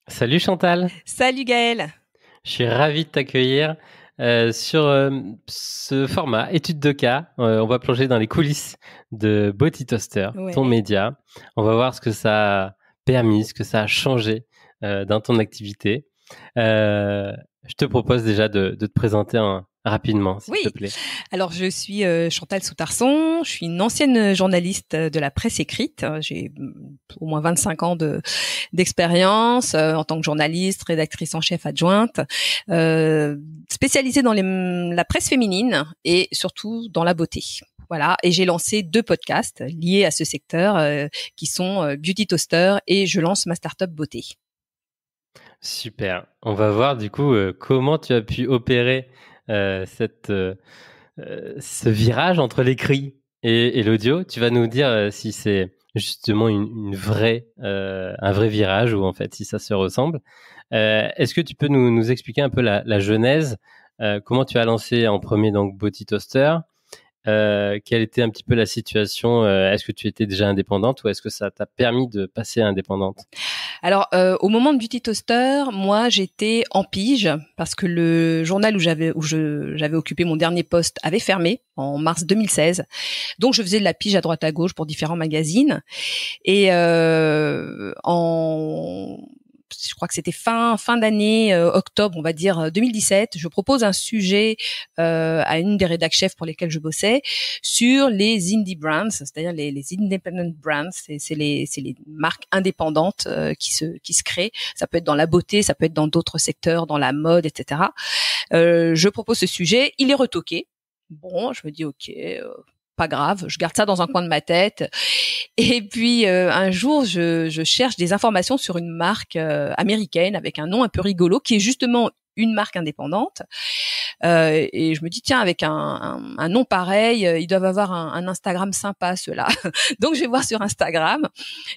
Salut Chantal, Salut Gaël. je suis ravi de t'accueillir sur ce format étude de cas. On va plonger dans les coulisses de Body Toaster, ton Ouais. média. On va voir ce que ça a permis, ce que ça a changé dans ton activité. Je te propose déjà de te présenter rapidement, s'il te Oui. plaît. Alors je suis Chantal Soutarson. Je suis une ancienne journaliste de la presse écrite. J'ai au moins 25 ans d'expérience en tant que journaliste, rédactrice en chef adjointe, euh, spécialisée dans la presse féminine et surtout dans la beauté. Voilà, et j'ai lancé 2 podcasts liés à ce secteur qui sont Beauty Toaster et je lance ma startup beauté. Super. On va voir du coup comment tu as pu opérer ce virage entre l'écrit et l'audio. Tu vas nous dire si c'est justement un vrai virage ou en fait si ça se ressemble. Est-ce que tu peux nous expliquer un peu la genèse, comment tu as lancé en premier donc Body Toaster, quelle était un petit peu la situation, est-ce que tu étais déjà indépendante ou est-ce que ça t'a permis de passer indépendante? Alors, au moment de Beauty Toaster, moi, j'étais en pige parce que le journal j'avais occupé mon dernier poste avait fermé en mars 2016. Donc, je faisais de la pige à droite à gauche pour différents magazines. Et je crois que c'était fin d'année, octobre, on va dire 2017. Je propose un sujet à une des rédac chefs pour lesquels je bossais sur les indie brands, c'est-à-dire les independent brands. C'est les marques indépendantes qui se créent. Ça peut être dans la beauté, ça peut être dans d'autres secteurs, dans la mode, etc. Je propose ce sujet, il est retoqué. Bon, je me dis ok, pas grave, je garde ça dans un coin de ma tête. Et puis un jour, je cherche des informations sur une marque américaine avec un nom un peu rigolo, qui est justement une marque indépendante. Et je me dis tiens, avec un nom pareil, ils doivent avoir un Instagram sympa ceux-là. Donc je vais voir sur Instagram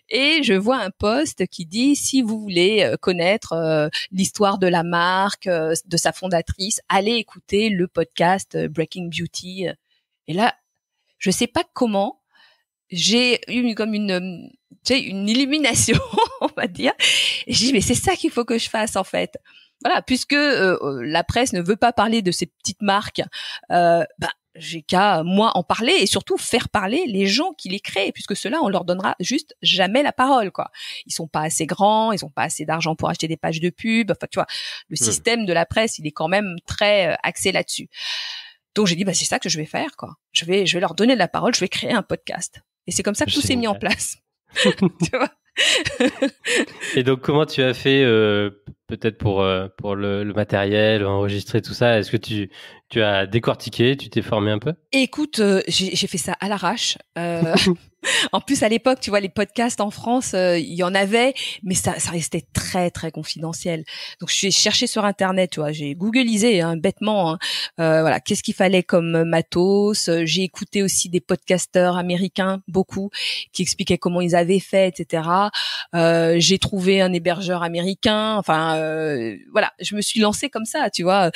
et je vois un post qui dit si vous voulez connaître l'histoire de la marque, de sa fondatrice, allez écouter le podcast Breaking Beauty. Et là, je sais pas comment, j'ai eu comme une illumination, on va dire. Et je dis mais c'est ça qu'il faut que je fasse en fait. Voilà, puisque la presse ne veut pas parler de ces petites marques, j'ai qu'à moi en parler et surtout faire parler les gens qui les créent, puisque ceux-là on leur donnera juste jamais la parole quoi. Ils sont pas assez grands, ils ont pas assez d'argent pour acheter des pages de pub. Enfin tu vois, le Hmm. système de la presse il est quand même très axé là-dessus. Donc j'ai dit c'est ça que je vais faire quoi. Je vais leur donner de la parole, je vais créer un podcast. Et c'est comme ça que tout s'est mis en Génial. place. Tu vois. Et donc, comment tu as fait peut-être pour le matériel, enregistrer tout ça? Est-ce que tu as décortiqué, tu t'es formé un peu? Écoute, j'ai fait ça à l'arrache. En plus, à l'époque, tu vois, les podcasts en France, il y en avait, mais ça restait très, très confidentiel. Donc, je suis cherché sur Internet, tu vois, j'ai googlisé hein, bêtement. Hein. Voilà, qu'est-ce qu'il fallait comme matos. J'ai écouté aussi des podcasteurs américains, beaucoup, qui expliquaient comment ils avaient fait, etc. J'ai trouvé un hébergeur américain. Enfin, voilà, je me suis lancée comme ça, tu vois.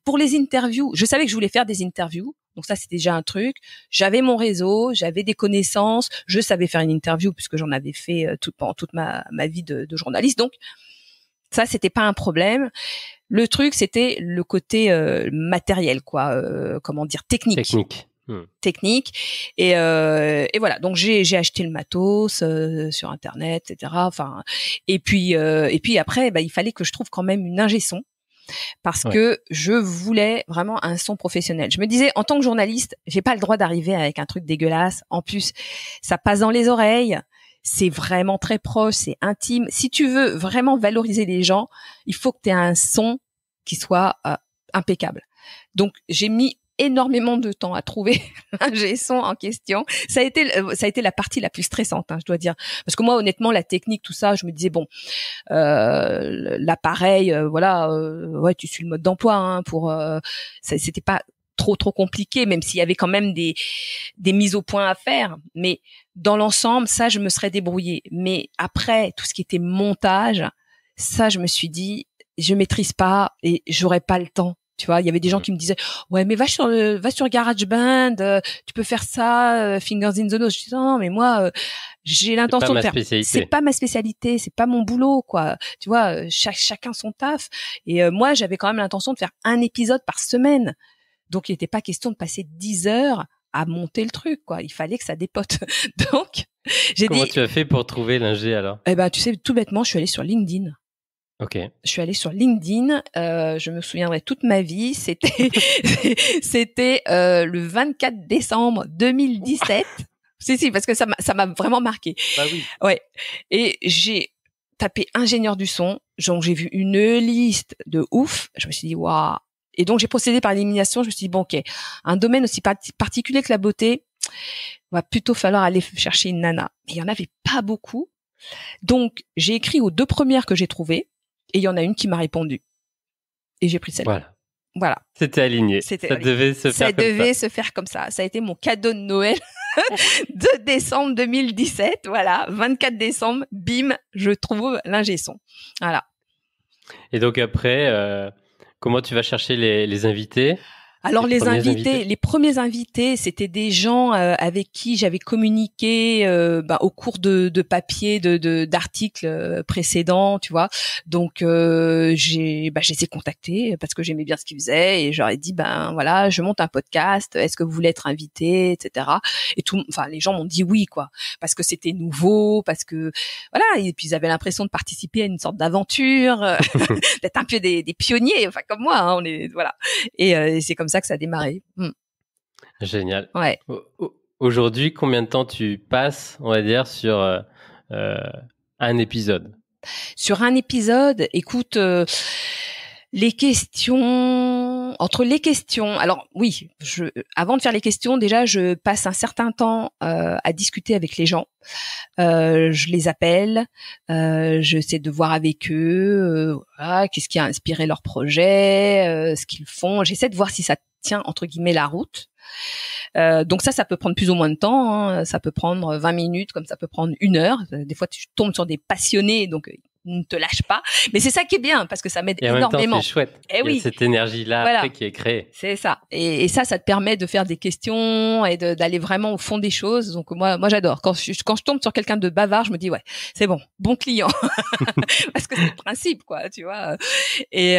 Pour les interviews, je savais que je voulais faire des interviews. Donc ça, c'était déjà un truc. J'avais mon réseau, j'avais des connaissances, je savais faire une interview puisque j'en avais fait pendant toute ma vie de journaliste. Donc ça, c'était pas un problème. Le truc, c'était le côté matériel, quoi. Comment dire, technique, Technique. Hmm. technique. Et voilà. Donc j'ai acheté le matos sur internet, etc. Enfin, et puis après, il fallait que je trouve quand même une ingé son parce Ouais. que je voulais vraiment un son professionnel. Je me disais, en tant que journaliste, j'ai pas le droit d'arriver avec un truc dégueulasse. En plus, ça passe dans les oreilles. C'est vraiment très proche, c'est intime. Si tu veux vraiment valoriser les gens, il faut que tu aies un son qui soit impeccable. Donc, j'ai mis énormément de temps à trouver un son en question. Ça a été la partie la plus stressante, hein, je dois dire. Parce que moi, honnêtement, la technique, tout ça, je me disais, bon, l'appareil, voilà, ouais, tu suis le mode d'emploi hein, pour. C'était pas trop compliqué, même s'il y avait quand même des mises au point à faire. Mais dans l'ensemble, ça, je me serais débrouillée. Mais après, tout ce qui était montage, ça, je me suis dit, je maîtrise pas et j'aurais pas le temps. Tu vois, il y avait des gens qui me disaient ouais mais va sur GarageBand, tu peux faire ça, Fingers in the Nose. Je dis non mais moi j'ai l'intention de faire. C'est pas ma spécialité, c'est pas mon boulot quoi. Tu vois, chacun son taf. Et moi j'avais quand même l'intention de faire un épisode par semaine. Donc il n'était pas question de passer 10 heures à monter le truc quoi. Il fallait que ça dépote. Donc Comment tu as fait pour trouver l'ingé alors? Eh ben tu sais, tout bêtement, je suis allée sur LinkedIn. Ok. Je suis allée sur LinkedIn. Je me souviendrai toute ma vie. C'était le 24 décembre 2017. Si, parce que ça m'a vraiment marqué. Bah oui. Ouais. Et j'ai tapé ingénieur du son. Donc j'ai vu une liste de ouf. Je me suis dit waouh. Et donc j'ai procédé par élimination. Je me suis dit bon ok, un domaine aussi particulier que la beauté, va plutôt falloir aller chercher une nana. Et il y en avait pas beaucoup. Donc j'ai écrit aux 2 premières que j'ai trouvées. Et il y en a une qui m'a répondu. Et j'ai pris celle-là. Voilà. C'était aligné. Ça devait se faire comme ça. Ça a été mon cadeau de Noël de décembre 2017. Voilà. 24 décembre, bim, je trouve l'ingé son. Voilà. Et donc après, comment tu vas chercher les invités? Alors les premiers invités, c'était des gens avec qui j'avais communiqué au cours de papiers, d'articles précédents, tu vois. Donc j'ai essayé de contacter parce que j'aimais bien ce qu'ils faisaient et j'aurais dit voilà, je monte un podcast, est-ce que vous voulez être invité, etc. Et les gens m'ont dit oui quoi, parce que c'était nouveau, parce que voilà, et puis ils avaient l'impression de participer à une sorte d'aventure, d'être un peu des pionniers, enfin comme moi, hein, on est voilà. Et c'est comme ça que ça a démarré. Génial. Ouais. Aujourd'hui, combien de temps tu passes, on va dire, sur un épisode? Sur un épisode, écoute, entre les questions, alors oui, avant de faire les questions, déjà, je passe un certain temps à discuter avec les gens. Je les appelle, j'essaie de voir avec eux, qu'est-ce qui a inspiré leur projet, ce qu'ils font. J'essaie de voir si ça tient entre guillemets la route. Donc ça peut prendre plus ou moins de temps, hein. Ça peut prendre 20 minutes, comme ça peut prendre 1 heure. Des fois, tu tombes sur des passionnés, donc ne te lâche pas. Mais c'est ça qui est bien, parce que ça m'aide énormément. En même temps, c'est chouette. Il y a cette énergie-là voilà. Après qui est créée. C'est ça. Et ça te permet de faire des questions et d'aller vraiment au fond des choses. Donc moi j'adore. Quand je tombe sur quelqu'un de bavard, je me dis ouais, c'est bon client. Parce que c'est le principe, quoi, tu vois. Et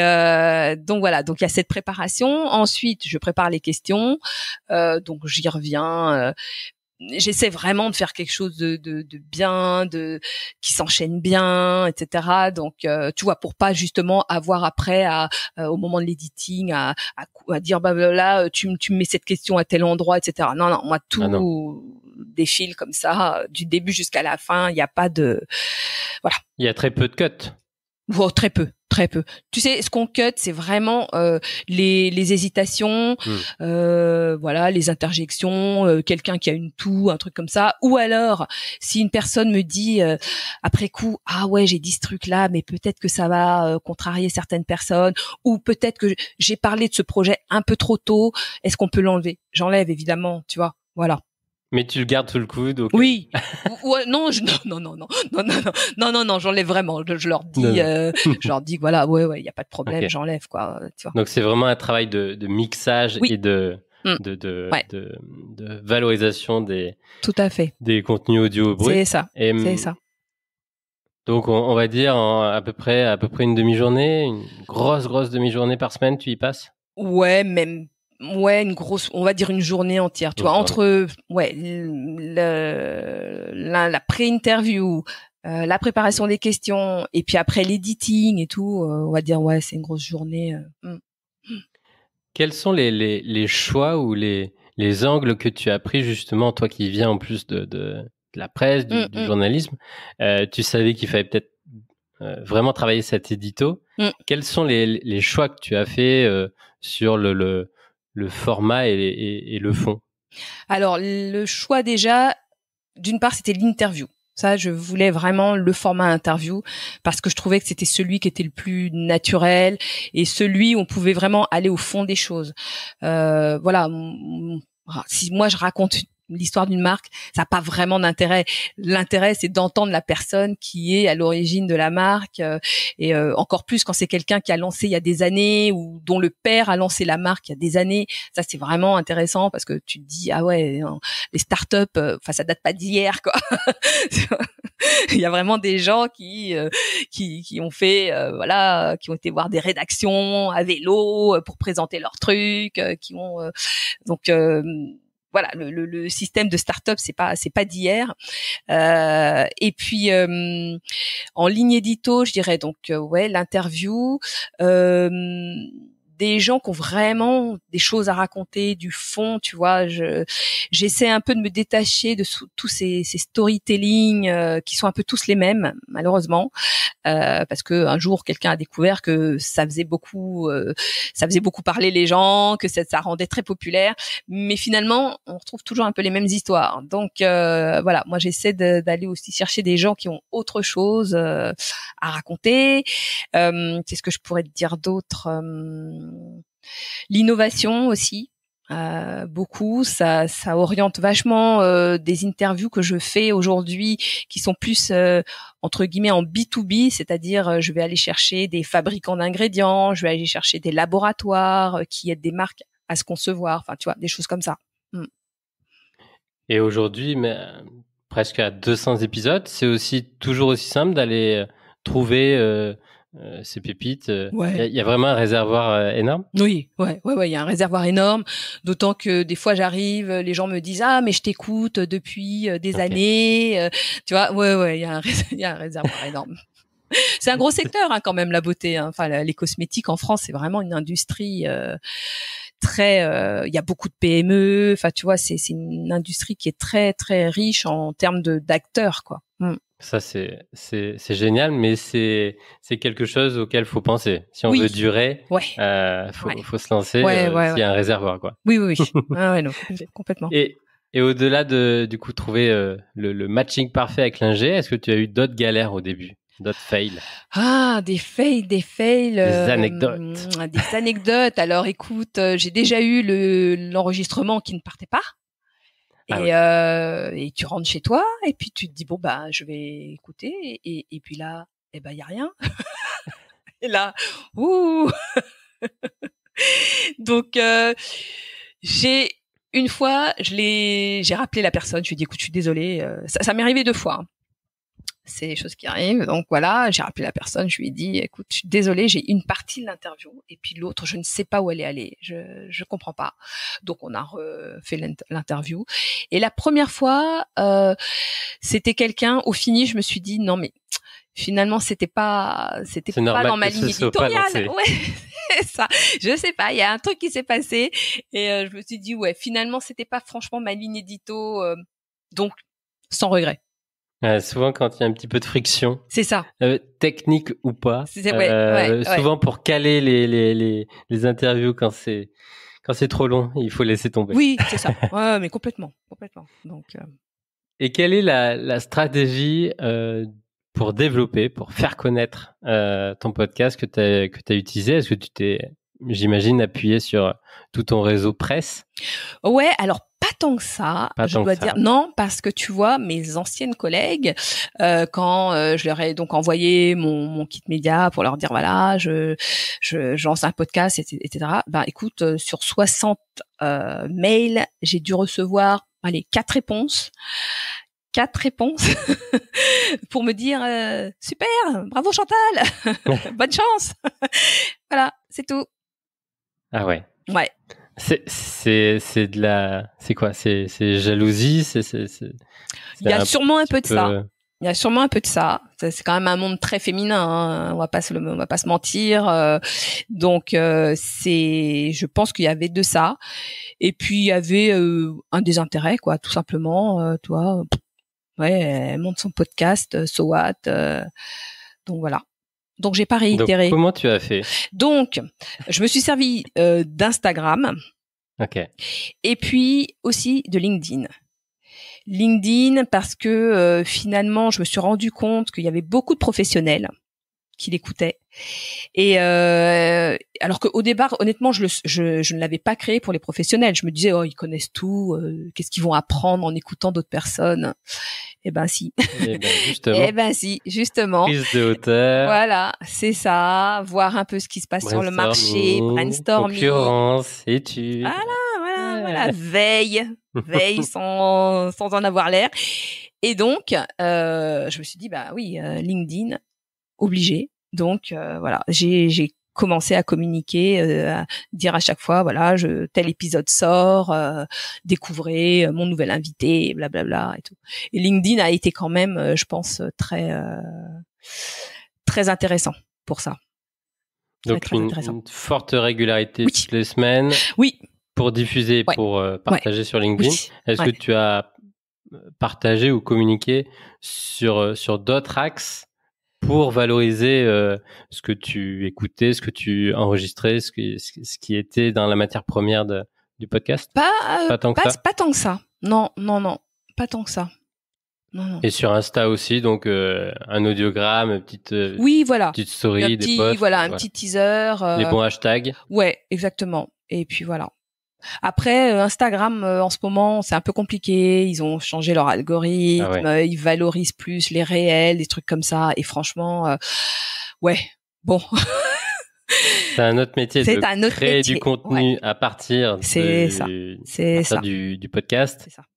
donc voilà. Donc il y a cette préparation. Ensuite, je prépare les questions. Donc j'y reviens. J'essaie vraiment de faire quelque chose de bien, qui s'enchaîne bien, etc. Donc, tu vois, pour pas justement avoir après au moment de l'editing à dire là tu me mets cette question à tel endroit, etc. Non, moi tout défile comme ça du début jusqu'à la fin. Il y a pas de voilà. Il y a très peu de cuts. Oh, très peu. Tu sais, ce qu'on cut, c'est vraiment les hésitations, voilà, les interjections, quelqu'un qui a une toux, un truc comme ça. Ou alors, si une personne me dit après coup, ah ouais, j'ai dit ce truc-là, mais peut-être que ça va contrarier certaines personnes, ou peut-être que j'ai parlé de ce projet un peu trop tôt. Est-ce qu'on peut l'enlever? J'enlève évidemment, tu vois. Voilà. Mais tu le gardes sous le coude. Okay. Oui. Non, j'enlève vraiment. Je leur dis, je leur dis, voilà, ouais, il y a pas de problème, okay. J'enlève quoi. Tu vois. Donc c'est vraiment un travail de mixage et de valorisation des. Tout à fait. Des contenus audio bruts. C'est ça. C'est ça. Donc on va dire à peu près une demi-journée, une grosse demi-journée par semaine, tu y passes? Ouais, même. Ouais, on va dire une journée entière, tu vois, entre la pré-interview, la préparation des questions et puis après l'editing et tout, on va dire c'est une grosse journée. Quels sont les choix ou les angles que tu as pris justement, toi qui viens en plus de la presse, du journalisme, tu savais qu'il fallait peut-être vraiment travailler cet édito. Quels sont les choix que tu as fait sur le format et le fond? Alors, le choix déjà, d'une part, c'était l'interview. Ça, je voulais vraiment le format interview parce que je trouvais que c'était celui qui était le plus naturel et celui où on pouvait vraiment aller au fond des choses. Voilà. Si moi je raconte l'histoire d'une marque, ça n'a pas vraiment d'intérêt. L'intérêt, c'est d'entendre la personne qui est à l'origine de la marque, et encore plus quand c'est quelqu'un qui a lancé il y a des années ou dont le père a lancé la marque il y a des années. Ça, c'est vraiment intéressant parce que tu te dis ah ouais, les startups, enfin ça date pas d'hier quoi. Il y a vraiment des gens qui ont fait voilà, qui ont été voir des rédactions à vélo pour présenter leurs trucs, qui ont donc voilà, le système de start-up, c'est pas d'hier. Et puis en ligne édito, je dirais donc ouais, l'interview, des gens qui ont vraiment des choses à raconter, du fond, tu vois. J'essaie un peu de me détacher de tous ces storytelling qui sont un peu tous les mêmes, malheureusement, parce que un jour quelqu'un a découvert que ça faisait beaucoup parler les gens, que ça rendait très populaire, mais finalement on retrouve toujours un peu les mêmes histoires. Donc voilà, moi j'essaie d'aller aussi chercher des gens qui ont autre chose à raconter. Qu'est-ce que je pourrais te dire d'autre? L'innovation aussi. Beaucoup, ça oriente vachement des interviews que je fais aujourd'hui qui sont plus entre guillemets en B2B, c'est-à-dire je vais aller chercher des fabricants d'ingrédients, je vais aller chercher des laboratoires qui aident des marques à se concevoir, enfin tu vois, des choses comme ça. Et aujourd'hui, mais presque à 200 épisodes, c'est aussi toujours aussi simple d'aller trouver ces pépites. Ouais. Il y a vraiment un réservoir énorme. Oui, ouais, il y a un réservoir énorme. D'autant que des fois j'arrive, les gens me disent ah mais je t'écoute depuis des années, tu vois. Ouais, il y a un réservoir énorme. C'est un gros secteur quand même, la beauté. Enfin, les cosmétiques en France, c'est vraiment une industrie très. Il y a beaucoup de PME. Enfin, tu vois, c'est une industrie qui est très très riche en termes d'acteurs, quoi. Ça, c'est génial, mais c'est quelque chose auquel faut penser. Si on veut durer, faut se lancer s'il y a un réservoir, quoi. Oui. Ah ouais, non, complètement. Et au-delà de, du coup, trouver le matching parfait avec l'ingé, est-ce que tu as eu d'autres galères au début? D'autres fails? Ah, des fails. Des anecdotes. Des anecdotes. Alors, écoute, j'ai déjà eu l'enregistrement qui ne partait pas. Et tu rentres chez toi et puis tu te dis bon bah je vais écouter et puis là il y a rien. Et là donc une fois j'ai rappelé la personne, je lui ai dit écoute je suis désolée, ça m'est arrivé 2 fois. Hein. C'est des choses qui arrivent. Donc voilà, j'ai rappelé la personne, je lui ai dit écoute, je suis désolée, j'ai une partie de l'interview et puis l'autre, je ne sais pas où elle est allée. Je comprends pas. Donc on a refait l'interview. Et la première fois, c'était quelqu'un, au fini, je me suis dit non mais finalement c'était pas dans ma ligne éditoriale. Ouais, ça. Je sais pas, il y a un truc qui s'est passé et je me suis dit ouais, finalement c'était pas franchement ma ligne édito, donc sans regret. Souvent, quand il y a un petit peu de friction, c'est ça, technique ou pas, souvent pour caler les interviews quand c'est trop long, il faut laisser tomber. Oui, c'est ça. Ouais, mais complètement. Donc. Et quelle est la stratégie pour développer, pour faire connaître ton podcast que t'as utilisé? Est-ce que tu t'es, j'imagine, appuyé sur tout ton réseau presse? Ouais, alors pas tant que ça, je dois dire. Non, parce que tu vois, mes anciennes collègues, quand je leur ai donc envoyé mon kit média pour leur dire voilà, je lance un podcast, etc. Ben écoute, sur 60 mails, j'ai dû recevoir 4 réponses. 4 réponses pour me dire super, bravo Chantal, bonne chance. Voilà, c'est tout. Ah ouais. Ouais. C'est de la, c'est quoi? C'est jalousie, il y a sûrement un peu de ça. Il y a sûrement un peu de ça. C'est quand même un monde très féminin, hein. On va pas se mentir. Donc je pense qu'il y avait de ça. Et puis il y avait un désintérêt, quoi, tout simplement. Tu vois, ouais, elle monte son podcast, so what. Donc voilà. Donc j'ai pas réitéré. Donc, comment tu as fait? Donc je me suis servi d'Instagram. Ok. Et puis aussi de LinkedIn. LinkedIn parce que finalement je me suis rendu compte qu'il y avait beaucoup de professionnels qui l'écoutaient. Et alors qu'au départ, honnêtement, je ne l'avais pas créé pour les professionnels. Je me disais, oh, ils connaissent tout, qu'est-ce qu'ils vont apprendre en écoutant d'autres personnes? Eh ben si. Eh ben justement. Eh ben si, justement. Prise de hauteur. Voilà, c'est ça. Voir un peu ce qui se passe sur le marché, brainstorming, concurrence, études. Voilà. Veille sans en avoir l'air. Et donc, je me suis dit, bah oui, LinkedIn, obligé. Donc voilà, j'ai commencé à communiquer, à dire à chaque fois, voilà, tel épisode sort, découvrez mon nouvel invité, blablabla et tout. Et LinkedIn a été quand même, je pense, très intéressant pour ça. Donc une forte régularité toutes les semaines. Oui. Pour diffuser, pour partager sur LinkedIn. Oui. Est-ce que tu as partagé ou communiqué sur d'autres axes pour valoriser ce que tu écoutais, ce que tu enregistrais, ce qui était dans la matière première du podcast? Pas tant que ça. Non, pas tant que ça. Non. Et sur Insta aussi, donc un audiogramme, petite story, des posts, un petit teaser, les bons hashtags. Ouais, exactement. Et puis voilà. Après, Instagram, en ce moment, c'est un peu compliqué. Ils ont changé leur algorithme. Ils valorisent plus les réels, des trucs comme ça. Et franchement, bon. C'est un autre métier de créer du contenu à partir du podcast. C'est ça.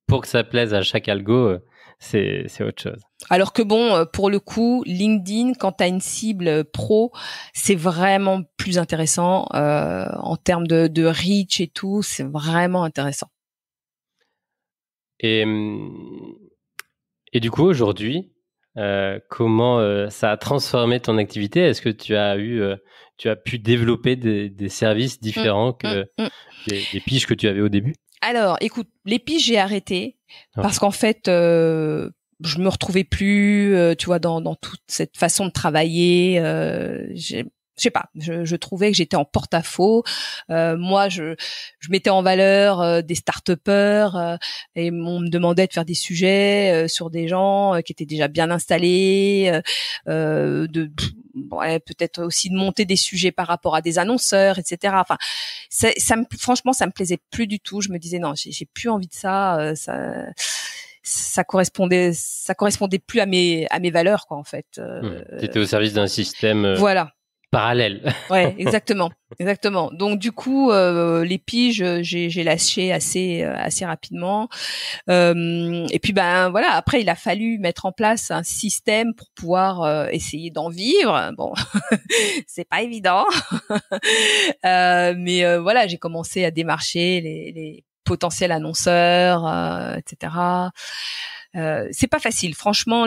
Pour que ça plaise à chaque algo, c'est autre chose. Alors que bon, pour le coup, LinkedIn, quand tu as une cible pro, c'est vraiment plus intéressant en termes de reach et tout, c'est vraiment intéressant. Et du coup, aujourd'hui, comment ça a transformé ton activité? Est-ce que tu as pu développer des services différents que les piges que tu avais au début? Alors, écoute, les piges, j'ai arrêté parce qu'en fait, je me retrouvais plus, tu vois, dans toute cette façon de travailler. Je sais pas, je trouvais que j'étais en porte-à-faux. Moi, je mettais en valeur des start-upers et on me demandait de faire des sujets sur des gens qui étaient déjà bien installés, peut-être aussi de monter des sujets par rapport à des annonceurs, etc. Enfin, franchement, ça me plaisait plus du tout. Je me disais non, j'ai plus envie de ça. Ça correspondait plus à mes valeurs, quoi, en fait. T'étais au service d'un système. Voilà. Parallèle. Ouais, exactement. Donc du coup, les piges, j'ai lâché assez rapidement. Et puis voilà, après il a fallu mettre en place un système pour pouvoir essayer d'en vivre. Bon, c'est pas évident. Mais voilà, j'ai commencé à démarcher les potentiels annonceurs, etc. C'est pas facile, franchement.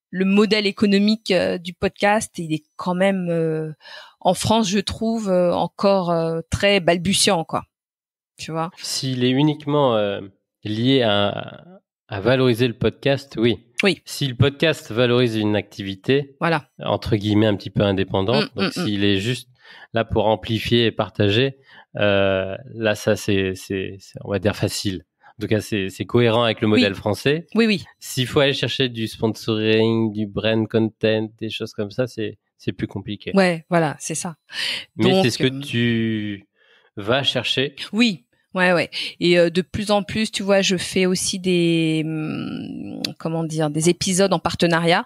Le modèle économique du podcast, il est quand même en France, je trouve, encore très balbutiant, quoi. Tu vois. S'il est uniquement lié à valoriser le podcast, oui. Oui. Si le podcast valorise une activité, voilà, entre guillemets un petit peu indépendante, donc s'il est juste là pour amplifier et partager, là ça c'est on va dire facile. En tout cas, c'est cohérent avec le modèle français. Oui. S'il faut aller chercher du sponsoring, du brand content, des choses comme ça, c'est plus compliqué. Ouais, voilà, c'est ça. Mais donc, c'est ce que tu vas chercher. Oui. Ouais. Et de plus en plus, tu vois, je fais aussi des épisodes en partenariat.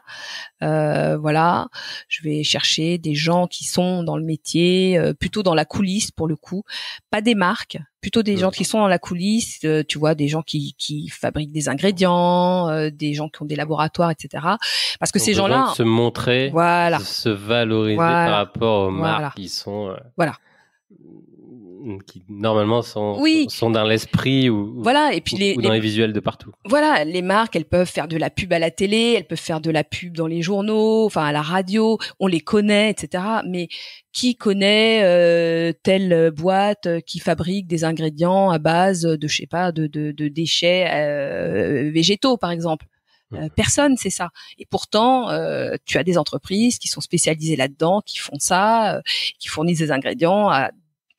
Voilà, je vais chercher des gens qui sont dans le métier, plutôt dans la coulisse pour le coup, pas des marques, plutôt des gens qui sont dans la coulisse. Tu vois, des gens qui fabriquent des ingrédients, des gens qui ont des laboratoires, etc. Parce que ces gens-là, se montrer, voilà, se valoriser par rapport aux marques qui sont, qui normalement sont dans l'esprit ou dans les visuels de partout. Voilà, les marques, elles peuvent faire de la pub à la télé, elles peuvent faire de la pub dans les journaux, enfin à la radio, on les connaît, etc. Mais qui connaît telle boîte qui fabrique des ingrédients à base de, je sais pas, de déchets végétaux, par exemple? Personne, c'est ça. Et pourtant, tu as des entreprises qui sont spécialisées là-dedans, qui font ça, qui fournissent des ingrédients à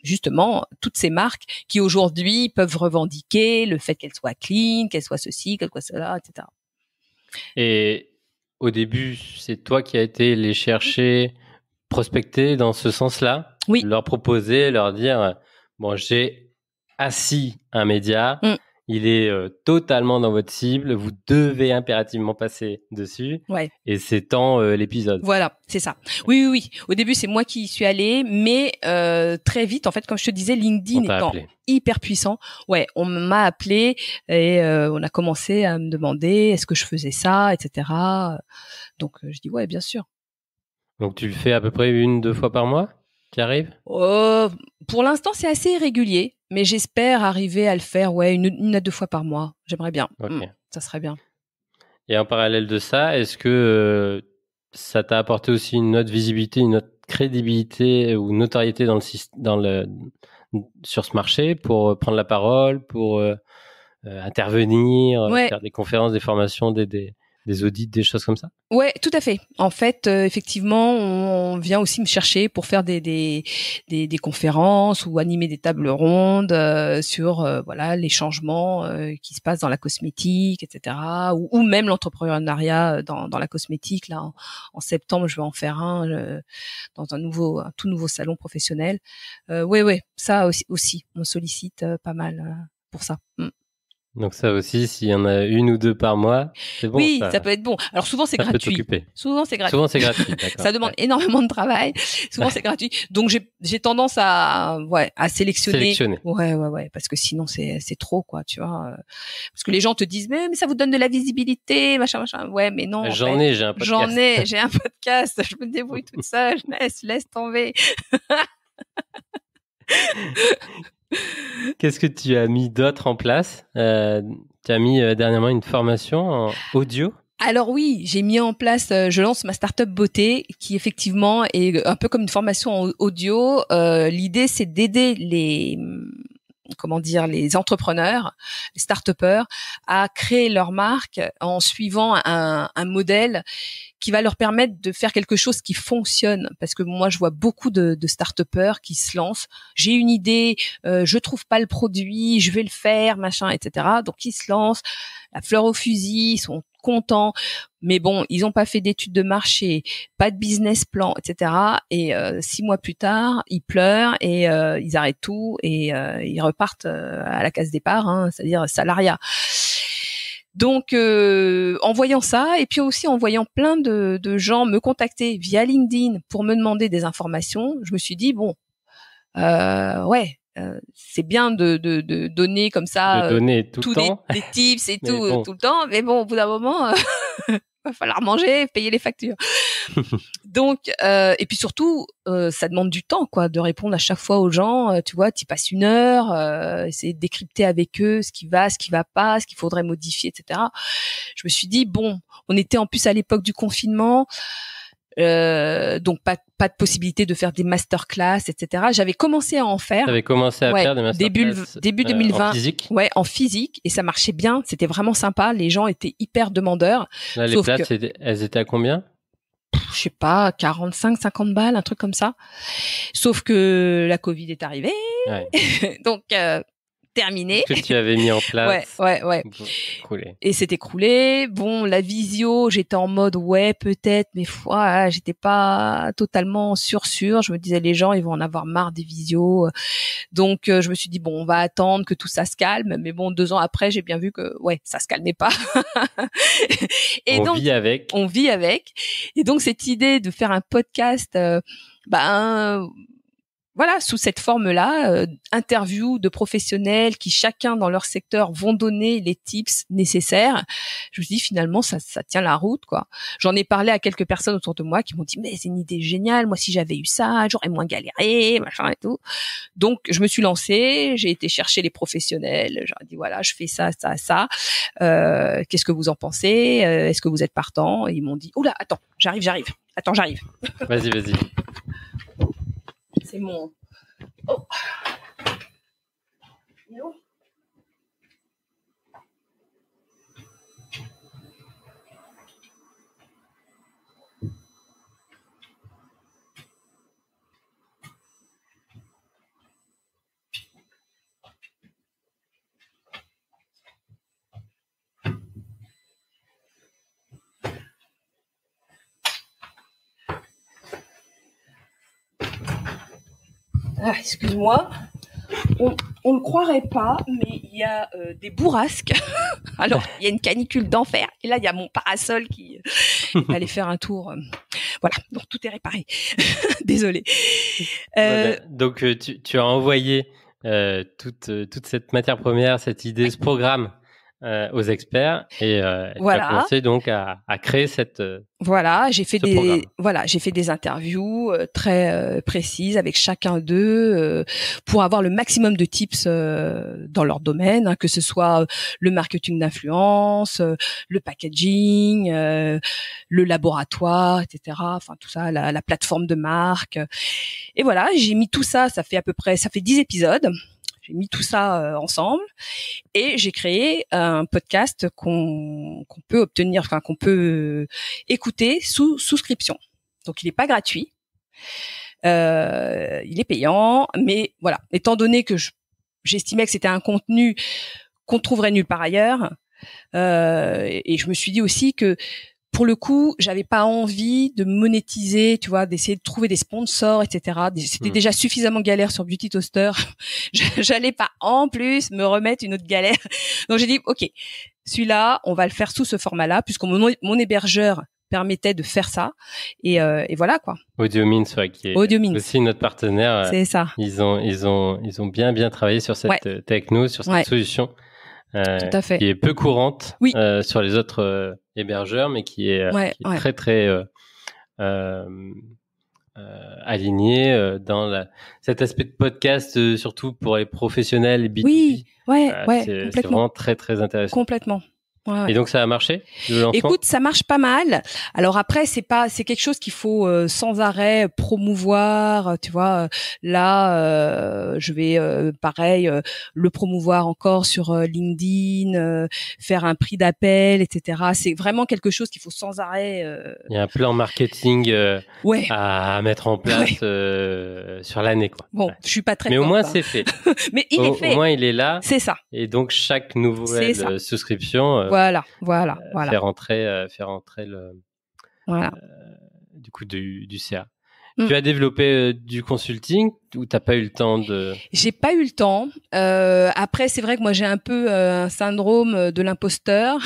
justement toutes ces marques qui aujourd'hui peuvent revendiquer le fait qu'elles soient clean, qu'elles soient ceci, qu'elles soient cela, etc. Et au début, c'est toi qui as été les chercher, prospecter dans ce sens-là, Oui. leur proposer, leur dire, bon, j'ai assis un média, il est totalement dans votre cible, vous devez impérativement passer dessus, et c'est tant l'épisode. Voilà, c'est ça. Oui. Au début, c'est moi qui y suis allée, mais très vite, en fait, comme je te disais, LinkedIn étant hyper puissant, on m'a appelé et on a commencé à me demander est-ce que je faisais ça, etc. Donc, je dis bien sûr. Donc, tu le fais à peu près 1-2 fois par mois qui arrive? Pour l'instant, c'est assez irrégulier, mais j'espère arriver à le faire, 1 à 2 fois par mois. J'aimerais bien. Ça serait bien. Et en parallèle de ça, est-ce que ça t'a apporté aussi une autre visibilité, une autre crédibilité ou notoriété sur ce marché pour prendre la parole, pour intervenir, faire des conférences, des formations, des audits, des choses comme ça? Ouais, tout à fait. En fait, effectivement, on vient aussi me chercher pour faire des conférences ou animer des tables rondes sur les changements qui se passent dans la cosmétique, etc. Ou même l'entrepreneuriat dans la cosmétique. Là, en septembre, je vais en faire un dans un tout nouveau salon professionnel. Ça aussi, on sollicite pas mal pour ça. Donc ça aussi, s'il y en a 1 ou 2 par mois, c'est bon. Oui, ça peut être bon. Alors souvent c'est gratuit. Souvent c'est gratuit. Ça demande énormément de travail. Souvent c'est gratuit. Donc j'ai tendance à sélectionner. Ouais, parce que sinon c'est trop quoi, tu vois. Parce que les gens te disent mais ça vous donne de la visibilité, machin. Ouais, mais non. J'ai un podcast. J'ai un podcast. Je me débrouille toute seule. Laisse tomber. Qu'est-ce que tu as mis d'autre en place? Tu as mis dernièrement une formation en audio? Alors oui, j'ai mis en place, je lance ma startup beauté qui effectivement est un peu comme une formation en audio. L'idée c'est d'aider les entrepreneurs, les start-upers à créer leur marque en suivant un modèle qui va leur permettre de faire quelque chose qui fonctionne. Parce que moi, je vois beaucoup de start-upers qui se lancent. J'ai une idée, je trouve pas le produit, je vais le faire, machin, etc. Donc, ils se lancent, la fleur au fusil, ils sont contents. Mais bon, ils n'ont pas fait d'études de marché, pas de business plan, etc. Et 6 mois plus tard, ils pleurent et ils arrêtent tout et ils repartent à la case départ, c'est-à-dire salariat. Donc, en voyant ça, et puis aussi en voyant plein de gens me contacter via LinkedIn pour me demander des informations, je me suis dit c'est bien de donner comme ça, de donner tout tous le temps, des tips et tout le temps, mais bon, au bout d'un moment, va falloir manger, payer les factures. Donc, et puis surtout, ça demande du temps, quoi, de répondre à chaque fois aux gens. Tu vois, tu passes 1 heure, essayer de décrypter avec eux ce qui va pas, ce qu'il faudrait modifier, etc. Je me suis dit on était en plus à l'époque du confinement. Donc pas de possibilité de faire des masterclass, etc. J'avais commencé à en faire. T'avais commencé à faire des masterclass début 2020. En physique. Ouais, en physique, et ça marchait bien. C'était vraiment sympa. Les gens étaient hyper demandeurs. Là, les places, elles étaient à combien? Je sais pas, 45, 50 balles, un truc comme ça. Sauf que la Covid est arrivée. Ouais. Donc, terminé. Que tu avais mis en place. Ouais. Coulé. Et c'était écroulé. Bon, la visio, j'étais en mode peut-être, mais j'étais pas totalement sûre. Je me disais les gens, ils vont en avoir marre des visios. Donc je me suis dit on va attendre que tout ça se calme. Mais bon, 2 ans après, j'ai bien vu que ça se calmait pas. Et on vit avec. On vit avec. Et donc cette idée de faire un podcast, voilà, sous cette forme-là, interview de professionnels qui chacun dans leur secteur vont donner les tips nécessaires. Je me suis dit finalement ça tient la route, quoi. J'en ai parlé à quelques personnes autour de moi qui m'ont dit mais c'est une idée géniale, moi si j'avais eu ça, j'aurais moins galéré, machin et tout. Donc je me suis lancée, j'ai été chercher les professionnels, j'ai dit voilà, je fais ça. Qu'est-ce que vous en pensez? Est-ce que vous êtes partant? Et ils m'ont dit oula, attends, j'arrive. Vas-y. C'est mon... Oh. Non. Ah, excuse-moi. On le croirait pas, mais il y a des bourrasques. Alors, il y a une canicule d'enfer. Et là, il y a mon parasol qui va aller faire un tour. Voilà, donc tout est réparé. Désolée. Voilà. Donc, tu as envoyé toute cette matière première, cette idée, ce programme aux experts et tu as commencé donc à créer Voilà, j'ai fait programme. J'ai fait des interviews très précises avec chacun d'eux pour avoir le maximum de tips dans leur domaine, hein, que ce soit le marketing d'influence, le packaging, le laboratoire, etc. Enfin tout ça, la plateforme de marque. Et voilà, j'ai mis tout ça. Ça fait 10 épisodes. J'ai mis tout ça ensemble et j'ai créé un podcast qu'on peut obtenir, enfin qu'on peut écouter sous souscription. Donc il n'est pas gratuit, il est payant, mais voilà. Étant donné que j'estimais que c'était un contenu qu'on trouverait nulle part ailleurs, et je me suis dit aussi que pour le coup, j'avais pas envie de monétiser, tu vois, d'essayer de trouver des sponsors, etc. C'était déjà suffisamment galère sur Beauty Toaster. J'allais pas en plus me remettre une autre galère. Donc j'ai dit, ok, celui-là, on va le faire sous ce format-là, puisque mon hébergeur permettait de faire ça. Et voilà quoi. Audiomins, qui est aussi notre partenaire. C'est ça. Ils ont bien travaillé sur cette techno, sur cette solution. Tout à fait. Qui est peu courante sur les autres hébergeurs, mais qui est très très aligné dans cet aspect de podcast, surtout pour les professionnels et B2B. Oui, c'est vraiment très très intéressant. Complètement. Ouais. Et donc ça a marché, le lancement ? Écoute, ça marche pas mal. Alors après, c'est quelque chose qu'il faut sans arrêt promouvoir. Tu vois, là, je vais pareil le promouvoir encore sur LinkedIn, faire un prix d'appel, etc. C'est vraiment quelque chose qu'il faut sans arrêt. Il y a un plan marketing à mettre en place sur l'année, quoi. Bon, je suis pas très. Mais au moins c'est fait. Mais il est fait. Au moins il est là. C'est ça. Et donc chaque nouvelle souscription. Voilà. Faire rentrer le du coup du CA. Tu as développé du consulting ou t'as pas eu le temps de... J'ai pas eu le temps. Après, c'est vrai que moi j'ai un peu un syndrome de l'imposteur.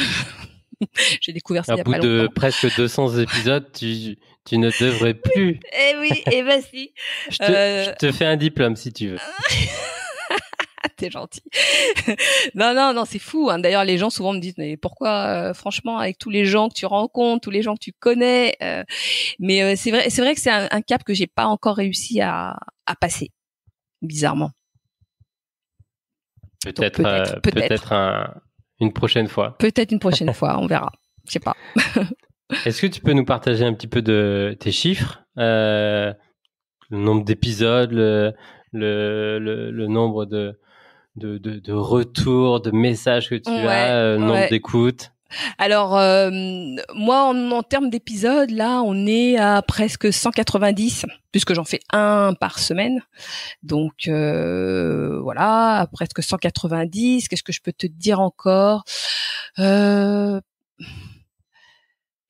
J'ai découvert ça il y a pas longtemps. Au bout de presque 200 épisodes, tu ne devrais plus. Eh oui, et ben si. Je te fais un diplôme si tu veux. T'es gentil. Non, c'est fou. Hein. D'ailleurs, les gens souvent me disent, mais pourquoi, franchement, avec tous les gens que tu rencontres, tous les gens que tu connais, mais c'est vrai que c'est un cap que j'ai pas encore réussi à passer, bizarrement. Peut-être une prochaine fois. Peut-être une prochaine fois, on verra. Je sais pas. Est-ce que tu peux nous partager un petit peu de tes chiffres, le nombre d'épisodes, le nombre de retours, de messages que tu as, nombre d'écoutes? Alors, moi, en termes d'épisodes, là, on est à presque 190, puisque j'en fais un par semaine. Donc, voilà, à presque 190. Qu'est-ce que je peux te dire encore ?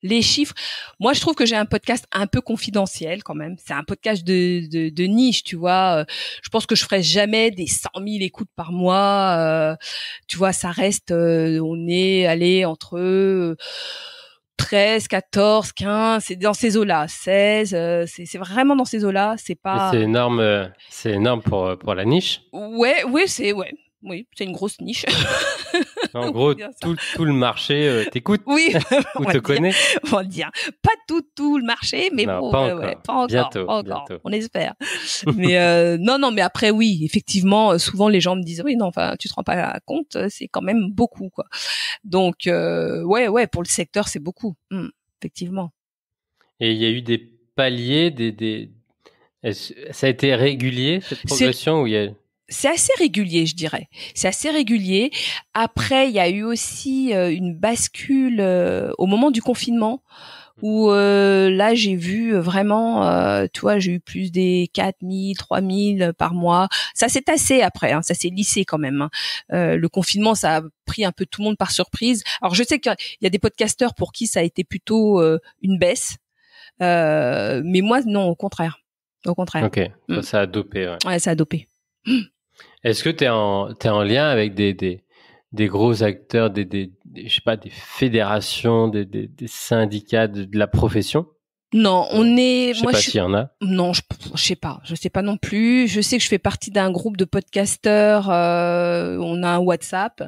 Les chiffres, moi je trouve que j'ai un podcast un peu confidentiel quand même. C'est un podcast de niche, tu vois. Je pense que je ferai jamais des 100 000 écoutes par mois. Tu vois, ça reste, on est allé entre 13, 14, 15, c'est dans ces eaux-là. 16, c'est vraiment dans ces eaux-là. C'est pas. Mais c'est énorme pour la niche. Oui, c'est une grosse niche. En gros, tout le marché t'écoute ou te connaît. On va dire pas tout le marché, mais non, bon, pas encore. Bientôt. On espère. Mais non, mais après oui, effectivement, souvent les gens me disent oui, non, enfin, tu te rends pas compte, c'est quand même beaucoup, quoi. Donc ouais, pour le secteur, c'est beaucoup, effectivement. Et il y a eu des paliers, ça a été régulier cette progression où il y a... C'est assez régulier, je dirais. C'est assez régulier. Après, il y a eu aussi une bascule au moment du confinement où là, j'ai vu vraiment, tu vois, j'ai eu plus des 4000, 3000 par mois. Ça s'est tassé après, hein, ça s'est lissé quand même. Hein. Le confinement, ça a pris un peu tout le monde par surprise. Alors, je sais qu'il y a des podcasteurs pour qui ça a été plutôt une baisse. Mais moi, non, au contraire. Au contraire. Ok, toi, ça a dopé. Ouais. Ouais, ça a dopé. Est-ce que t'es en lien avec des gros acteurs, je sais pas, des fédérations, des syndicats de la profession? Non, Je sais pas s'il y en a. Non, je sais pas non plus. Je sais que je fais partie d'un groupe de podcasteurs. On a un WhatsApp.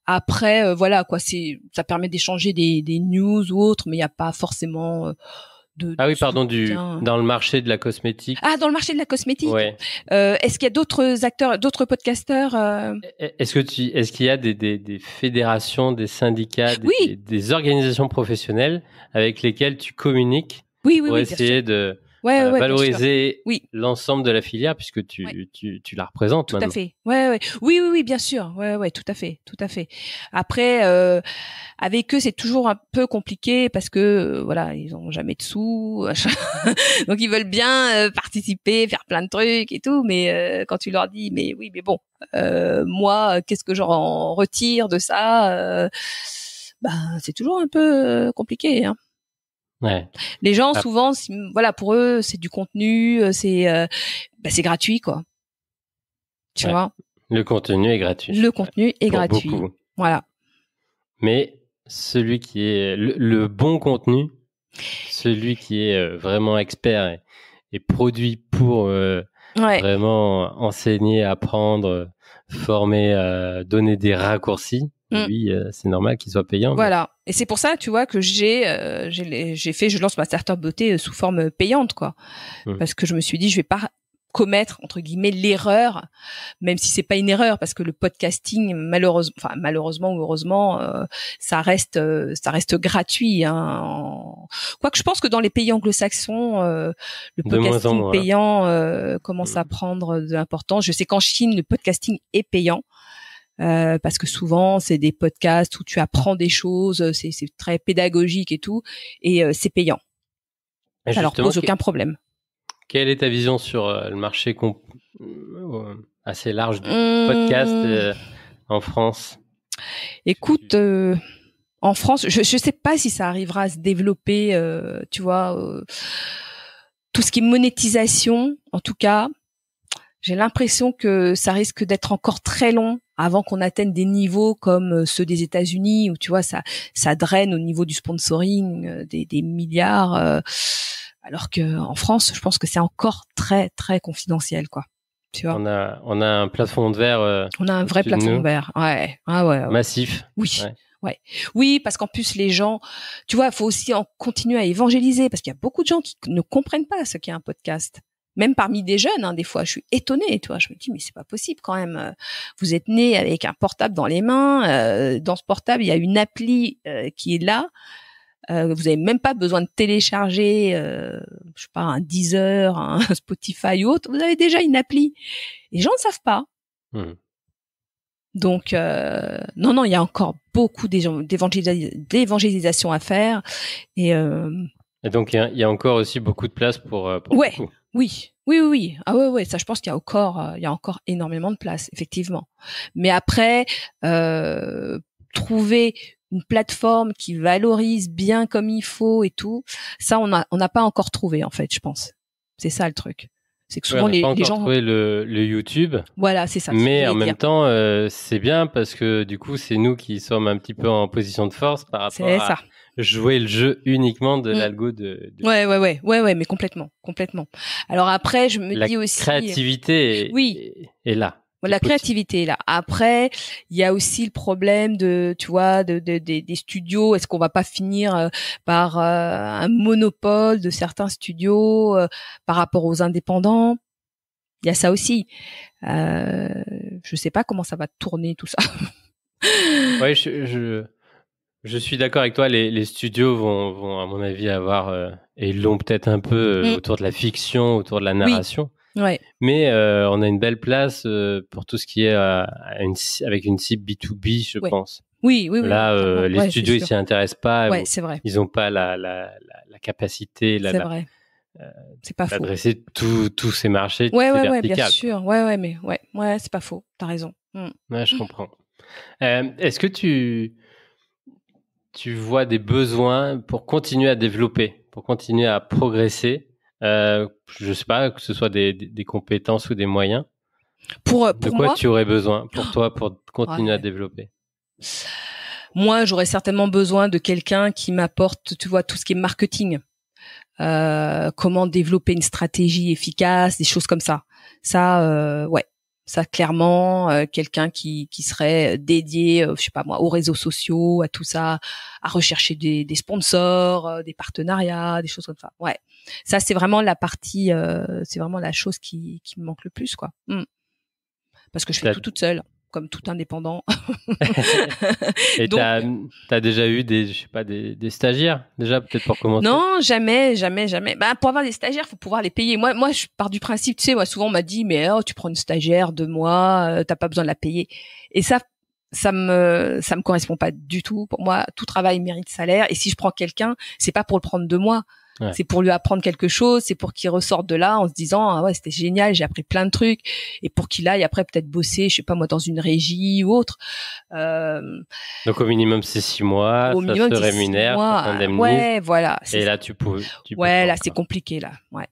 Après, voilà quoi, ça permet d'échanger des news ou autres, mais il n'y a pas forcément Ah oui, pardon, soutien. dans le marché de la cosmétique. Ah, dans le marché de la cosmétique. Ouais. Est-ce qu'il y a d'autres acteurs, d'autres podcasteurs Est-ce qu'il y a des fédérations, des syndicats, Oui, des organisations professionnelles avec lesquelles tu communiques oui, pour bien sûr. essayer de Ouais, bien sûr. valoriser Oui. l'ensemble de la filière puisque tu la représentes Tout maintenant. à fait. Ouais. Oui, bien sûr. Ouais, tout à fait. Après, avec eux, c'est toujours un peu compliqué parce que voilà, ils ont jamais de sous, donc ils veulent bien participer, faire plein de trucs et tout, mais quand tu leur dis, mais oui, mais bon, moi, qu'est-ce que j'en retire de ça Ben, c'est toujours un peu compliqué. Hein. Ouais. Les gens, souvent, voilà, pour eux, c'est du contenu, c'est gratuit, quoi. Tu vois. Le contenu est gratuit. Le contenu est pour gratuit. Beaucoup. Voilà. Mais celui qui est le bon contenu, celui qui est vraiment expert et produit pour vraiment enseigner, apprendre, former, donner des raccourcis, lui, c'est normal qu'il soit payant. Voilà. Mais... Et c'est pour ça, tu vois, que je lance ma startup beauté sous forme payante, quoi. Parce que je me suis dit, je vais pas commettre entre guillemets l'erreur, même si c'est pas une erreur, parce que le podcasting malheureusement ou heureusement ça reste gratuit. Hein. Quoique je pense que dans les pays anglo-saxons, le podcasting payant commence à prendre de l'importance. Je sais qu'en Chine, le podcasting est payant. Parce que souvent c'est des podcasts où tu apprends des choses, c'est très pédagogique et tout, et c'est payant. Et ça leur pose aucun problème. Quelle est ta vision sur le marché assez large du podcast en France? Écoute, en France, je sais pas si ça arrivera à se développer, tu vois, tout ce qui est monétisation, en tout cas, j'ai l'impression que ça risque d'être encore très long avant qu'on atteigne des niveaux comme ceux des États-Unis où tu vois ça draine au niveau du sponsoring des milliards. Alors que en France, je pense que c'est encore très très confidentiel, quoi. Tu vois. On a un plafond de verre. On a un vrai plafond de verre. Ouais. Massif. Oui. Ouais. Oui, parce qu'en plus les gens, tu vois, il faut aussi continuer à évangéliser parce qu'il y a beaucoup de gens qui ne comprennent pas ce qu'est un podcast. Même parmi des jeunes, hein, des fois, je suis étonnée, tu vois. Je me dis, mais c'est pas possible quand même. Vous êtes né avec un portable dans les mains. Dans ce portable, il y a une appli qui est là. Vous avez même pas besoin de télécharger, je sais pas, un Deezer, un Spotify ou autre. Vous avez déjà une appli. Et les gens ne savent pas. Donc, non, il y a encore beaucoup d'évangélisation à faire. Et donc, il y a encore aussi beaucoup de place pour ouais, beaucoup. Oui. Ah ouais, ça, je pense qu'il y a encore énormément de place, effectivement. Mais après, trouver une plateforme qui valorise bien comme il faut et tout, ça, on n'a pas encore trouvé, en fait, je pense. C'est ça le truc. C'est que souvent les gens trouvé le YouTube. Voilà, c'est ça. Mais en même temps, c'est bien parce que du coup, c'est nous qui sommes un petit peu en position de force par rapport à jouer le jeu uniquement de l'algo de... Ouais, mais complètement. Alors après, je me dis aussi... La créativité est là. La créativité est là. Après, il y a aussi le problème des studios. Est-ce qu'on va pas finir par un monopole de certains studios par rapport aux indépendants? Il y a ça aussi. Je sais pas comment ça va tourner tout ça. Ouais, je suis d'accord avec toi. Les studios vont à mon avis avoir et ils l'ont peut-être un peu autour de la fiction, autour de la narration. Oui. Ouais. Mais on a une belle place pour tout ce qui est avec une cible B2B, je pense. Oui. Là, les studios ils s'y intéressent pas. Ouais, c'est vrai. Ils ont pas la capacité. C'est vrai. C'est pas faux. D'adresser tous ces marchés. Ouais, bien sûr. Ouais, c'est pas faux. T'as raison. Ouais, je comprends. Est-ce que tu vois des besoins pour continuer à développer, pour continuer à progresser Je sais pas, que ce soit des compétences ou des moyens. Pour De quoi moi, tu aurais besoin pour toi pour continuer à ouais. développer? Moi, j'aurais certainement besoin de quelqu'un qui m'apporte, tu vois, tout ce qui est marketing. Comment développer une stratégie efficace, des choses comme ça. Ça, ouais. Ça, clairement, quelqu'un qui serait dédié, je sais pas moi, aux réseaux sociaux, à tout ça, à rechercher des sponsors, des partenariats, des choses comme ça. Ouais. Ça, c'est vraiment la partie, c'est vraiment la chose qui me manque le plus, quoi. Parce que je fais T'as- tout toute seule, comme tout indépendant. Et Donc, t'as déjà eu je sais pas, des stagiaires, déjà, peut-être pour commencer? non, jamais, jamais, jamais. Bah, pour avoir des stagiaires, faut pouvoir les payer. Moi, je pars du principe, tu sais, moi, souvent, on m'a dit, mais oh, tu prends une stagiaire 2 mois, t'as pas besoin de la payer. Et ça me correspond pas du tout. Pour moi, tout travail mérite salaire. Et si je prends quelqu'un, c'est pas pour le prendre 2 mois. Ouais. C'est pour lui apprendre quelque chose. C'est pour qu'il ressorte de là en se disant, ah ouais, c'était génial, j'ai appris plein de trucs. Et pour qu'il aille après peut-être bosser, je sais pas moi, dans une régie ou autre. Donc au minimum c'est 6 mois, Au ça minimum, se c'est 6 rémunère, ça mois. t'indemnise. Ouais, voilà. Et Ça. là tu peux Ouais, pas là, c'est encore. compliqué, là. Ouais.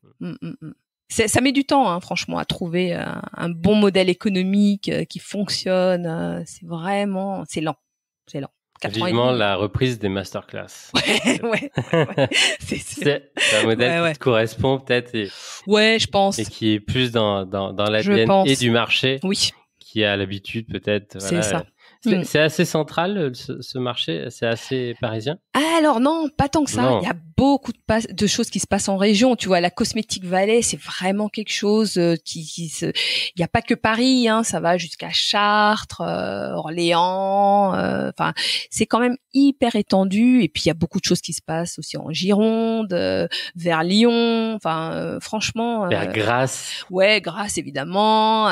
Ça met du temps, hein, franchement, à trouver un bon modèle économique qui fonctionne. C'est lent. C'est lent. 4 ans et Vivement demi. la reprise des masterclass. Ouais, c'est sûr. C'est un modèle Ouais. qui te correspond peut-être Ouais, je pense. et qui est plus dans Je l'ADN et pense. du marché, Oui, qui a l'habitude peut-être. c'est Voilà. ça. Mm. C'est assez central ce marché, c'est assez parisien. Alors non, pas tant que ça. Non. Il y a beaucoup de choses qui se passent en région. Tu vois, la Cosmétique Valley, c'est vraiment quelque chose il y a pas que Paris, hein, ça va jusqu'à Chartres, Orléans. Enfin, c'est quand même hyper étendu. Et puis il y a beaucoup de choses qui se passent aussi en Gironde, vers Lyon. Enfin, franchement. Vers Grasse. Ouais, Grasse évidemment.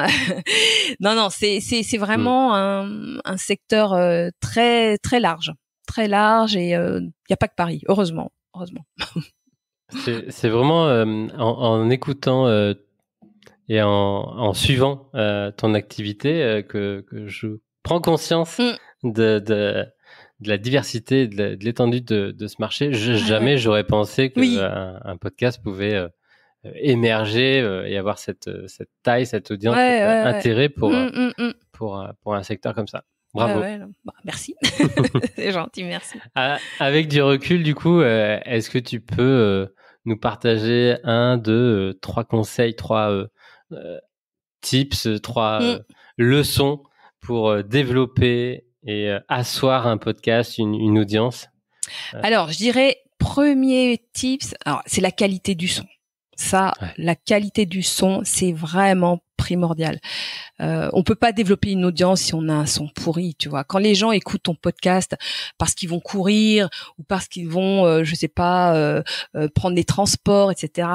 Non, c'est vraiment un secteur très très large. Très large et il y a pas que Paris, heureusement. C'est vraiment en écoutant et en suivant ton activité que je prends conscience de la diversité, de l'étendue de ce marché. Jamais j'aurais pensé que Oui. un podcast pouvait émerger et avoir cette taille, cette audience, Ouais, cet ouais, ouais. intérêt pour un secteur comme ça. Bravo. Ouais, non. Bah, merci. C'est gentil, merci. Avec du recul, du coup, est-ce que tu peux nous partager 1, 2, 3 conseils, 3 tips, 3 leçons pour développer et asseoir un podcast, une audience? Alors, je dirais premier tips, alors c'est la qualité du son. Ça, Ouais. La qualité du son, c'est vraiment primordial. On peut pas développer une audience si on a un son pourri, tu vois. Quand les gens écoutent ton podcast parce qu'ils vont courir ou parce qu'ils vont, je sais pas, prendre des transports, etc.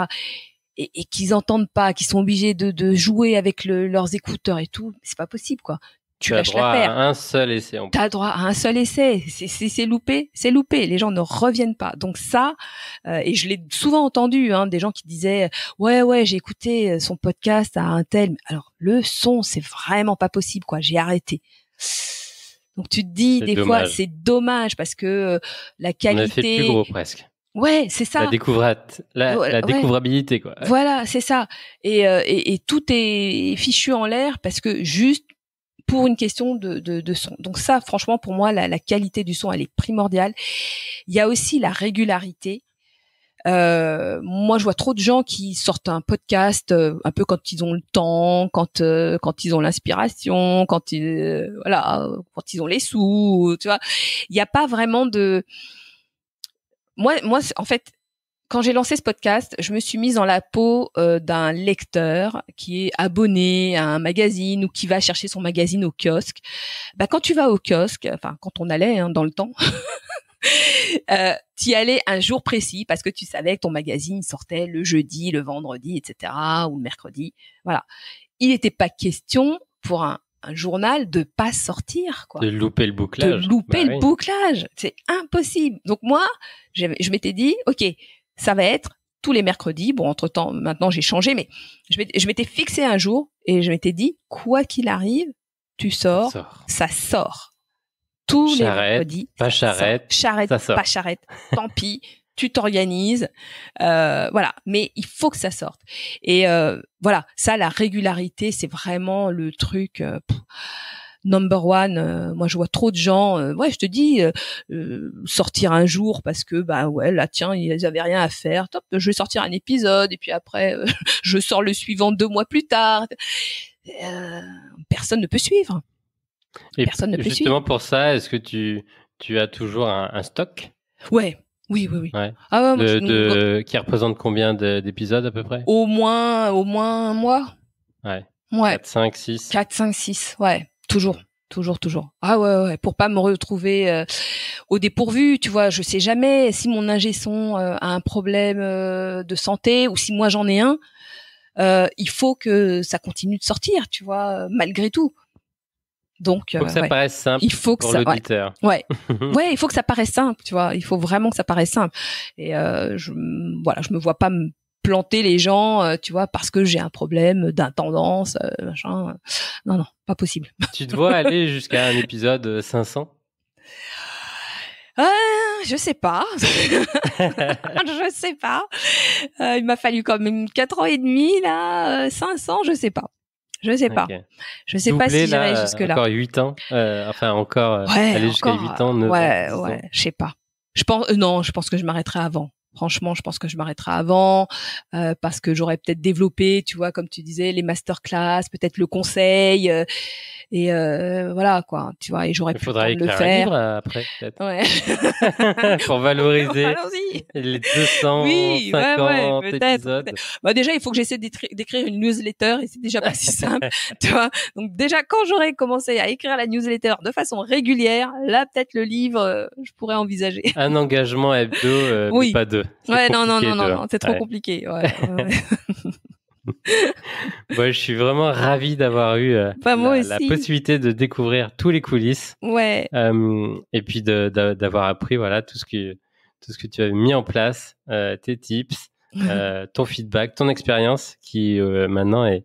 Et qu'ils entendent pas, qu'ils sont obligés de jouer avec leurs écouteurs et tout, c'est pas possible, quoi. Tu as lâches droit l'affaire. à un seul essai. T'as droit à un seul essai. C'est loupé, c'est loupé. Les gens ne reviennent pas. Donc ça, et je l'ai souvent entendu, des gens qui disaient ouais, j'ai écouté son podcast à un tel. Alors le son, c'est vraiment pas possible, quoi. J'ai arrêté. Donc tu te dis C'est des dommage. fois c'est dommage parce que la qualité. On a fait plus gros presque. Ouais, c'est ça. La découvrabilité, quoi. Voilà, c'est ça. Et tout est fichu en l'air parce que juste pour une question de son. Donc ça, franchement, pour moi, la qualité du son, elle est primordiale. Il y a aussi la régularité. Moi, je vois trop de gens qui sortent un podcast un peu quand ils ont le temps, quand ils ont l'inspiration, quand ils ont les sous, tu vois. Il n'y a pas vraiment de. Moi, en fait, quand j'ai lancé ce podcast, je me suis mise dans la peau d'un lecteur qui est abonné à un magazine ou qui va chercher son magazine au kiosque. Bah, quand tu vas au kiosque, enfin quand on allait dans le temps, t'y allais un jour précis parce que tu savais que ton magazine sortait le jeudi, le vendredi, etc. ou le mercredi. Voilà. Il n'était pas question pour un journal de pas sortir, quoi. De louper le bouclage. Bouclage. C'est impossible. Donc moi, je m'étais dit, ok, ça va être tous les mercredis. Bon, entre-temps, maintenant, j'ai changé, mais je m'étais fixé un jour et je m'étais dit, quoi qu'il arrive, tu sors, ça sort. Tous les mercredis. Pas charrette. Charrette, ça sort. pas charrette. Tant pis. tu t'organises, voilà. Mais il faut que ça sorte. Et voilà, ça, la régularité, c'est vraiment le truc number one. Moi, je vois trop de gens. Ouais, je te dis, sortir un jour parce que bah ouais, là tiens, ils avaient rien à faire. Top, je vais sortir un épisode et puis après, je sors le suivant 2 mois plus tard. Personne ne peut suivre. Et Personne ne peut justement suivre. pour ça, est-ce que tu as toujours un stock? Ouais. Oui, oui, oui. Ouais. Ah ouais, moi, Qui représente combien d'épisodes à peu près? au moins un mois. Ouais. Ouais. 4, 5, 6. 4, 5, 6. Ouais. Toujours. Toujours. Ah ouais. Pour pas me retrouver au dépourvu, tu vois. Je sais jamais si mon ingé son a un problème de santé ou si moi j'en ai un. Il faut que ça continue de sortir, tu vois, malgré tout. Donc, Il faut que ça paraisse simple il faut que pour ça, l'auditeur. ouais, il faut que ça paraisse simple, tu vois. Il faut vraiment que ça paraisse simple. Et je me vois pas me planter les gens, tu vois, parce que j'ai un problème d'intendance, machin. Non, pas possible. Tu te vois aller jusqu'à un épisode 500? Je sais pas. Je sais pas. Il m'a fallu quand même 4 ans et demi, là, 500, je sais pas. Je sais pas. Okay. Je sais Doubler, pas si j'irai là, jusque-là. encore 8 ans. Encore Ouais, aller jusqu'à encore, 8 ans, 9 ans, 10 ans. je sais pas. Je pense, non, je pense que je m'arrêterai avant. Franchement, je pense que je m'arrêterai avant parce que j'aurais peut-être développé, tu vois, comme tu disais, les masterclass, peut-être le conseil et voilà quoi, tu vois, et j'aurais pu le faudra écrire faire. un livre après, peut-être. Ouais. Pour valoriser Allons-y. les 250 épisodes. Peut-être. Bah déjà, il faut que j'essaie d'écrire une newsletter et c'est déjà pas si simple, tu vois. Donc déjà, quand j'aurai commencé à écrire la newsletter de façon régulière, là peut-être le livre, je pourrais envisager. Un engagement hebdo, Oui. mais pas 2. Ouais, non, c'est trop compliqué. Ouais. Moi, je suis vraiment ravi d'avoir eu la possibilité de découvrir tous les coulisses. Ouais. Et puis d'avoir appris voilà tout ce que tu as mis en place, tes tips, ton feedback, ton expérience qui maintenant est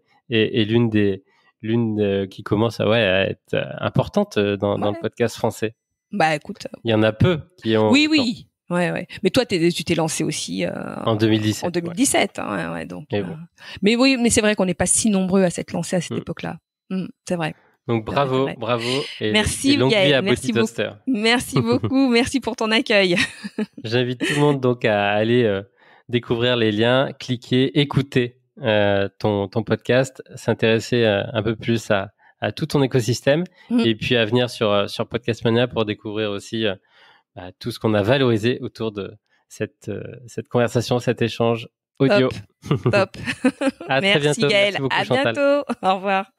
l'une qui commence à être importante dans le podcast français. Bah écoute. Il y en a peu qui ont. Oui. Ouais. Mais toi, tu t'es lancé aussi en 2017. En 2017, hein, ouais. Donc. Bon. Mais oui, mais c'est vrai qu'on n'est pas si nombreux à s'être lancés à cette époque-là. C'est vrai. Donc bravo. Et, merci, et longue vie à merci Body Toaster. Merci beaucoup, merci pour ton accueil. J'invite tout le monde donc à aller découvrir les liens, cliquer, écouter ton podcast, s'intéresser un peu plus à tout ton écosystème et puis à venir sur Podcast Mania pour découvrir aussi tout ce qu'on a valorisé autour de cette conversation, cet échange audio. Top. À très bientôt. Gaël. Merci beaucoup, à Chantal. bientôt. Au revoir.